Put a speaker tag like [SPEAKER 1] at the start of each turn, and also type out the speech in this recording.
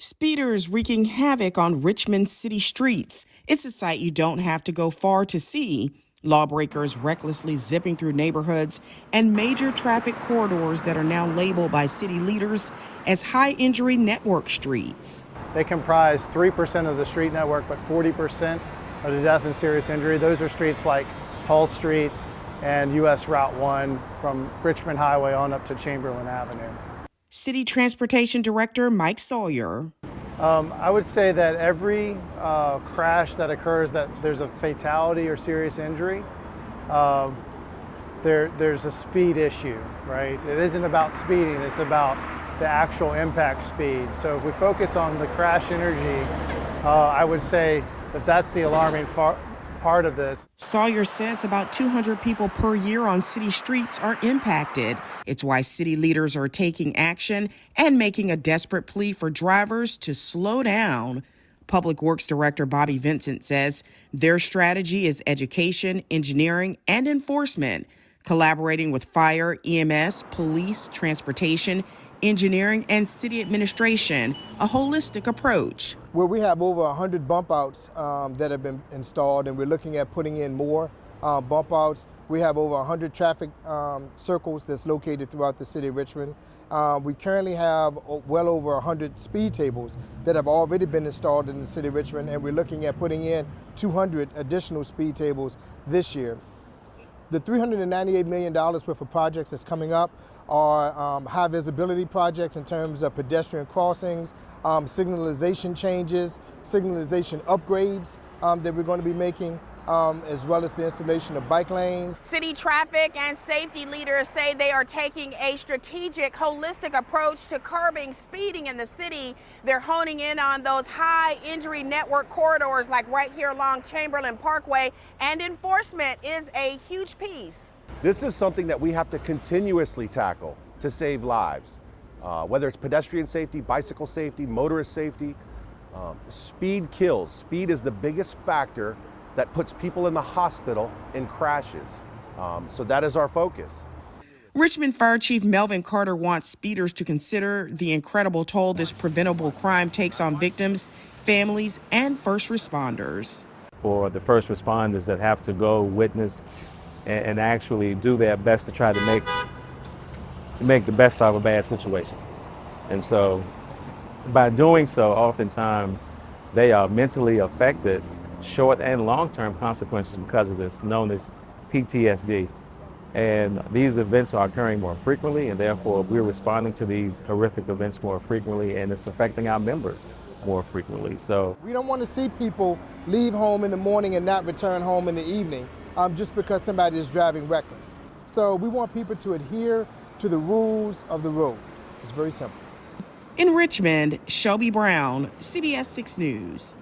[SPEAKER 1] Speeders wreaking havoc on Richmond city streets. It's a sight you don't have to go far to see. Lawbreakers recklessly zipping through neighborhoods and major traffic corridors that are now labeled by city leaders as high-injury network streets.
[SPEAKER 2] They comprise 3% of the street network, but 40% of the death and serious injury. Those are streets like Hull Street and US Route 1 from Richmond Highway on up to Chamberlain Avenue.
[SPEAKER 1] City Transportation Director Mike Sawyer.
[SPEAKER 2] I would say that every crash that occurs that there's a fatality or serious injury, there's a speed issue, right? It isn't about speeding, it's about the actual impact speed. So if we focus on the crash energy, I would say that that's the alarming part of this.
[SPEAKER 1] Sawyer says about 200 people per year on city streets are impacted. It's why city leaders are taking action and making a desperate plea for drivers to slow down. Public Works Director Bobby Vincent says their strategy is education, engineering, and enforcement, collaborating with fire, EMS, police, transportation, engineering, and city administration, a holistic approach.
[SPEAKER 3] Well, we have over 100 bump outs that have been installed, and we're looking at putting in more bump outs. We have over 100 traffic circles that's located throughout the city of Richmond. We currently have well over 100 speed tables that have already been installed in the city of Richmond, and we're looking at putting in 200 additional speed tables this year. The $398 million worth of projects that's coming up are high visibility projects in terms of pedestrian crossings, signalization changes, signalization upgrades that we're going to be making, as well as the installation of bike lanes.
[SPEAKER 4] City traffic and safety leaders say they are taking a strategic, holistic approach to curbing speeding in the city. They're honing in on those high injury network corridors like right here along Chamberlain Parkway, and enforcement is a huge piece.
[SPEAKER 5] This is something that we have to continuously tackle to save lives, whether it's pedestrian safety, bicycle safety, motorist safety. Speed kills. Speed is the biggest factor that puts people in the hospital in crashes. So that is our focus.
[SPEAKER 1] Richmond Fire Chief Melvin Carter wants speeders to consider the incredible toll this preventable crime takes on victims, families, and first responders.
[SPEAKER 6] For the first responders that have to go witness and actually do their best to try to make the best out of a bad situation. And so by doing so, oftentimes they are mentally affected, short and long-term consequences because of this, known as PTSD. And these events are occurring more frequently, and therefore we're responding to these horrific events more frequently, and it's affecting our members more frequently. So
[SPEAKER 3] we don't want to see people leave home in the morning and not return home in the evening just because somebody is driving reckless. So we want people to adhere to the rules of the road. It's very simple.
[SPEAKER 1] In Richmond, Shelby Brown, CBS 6 News.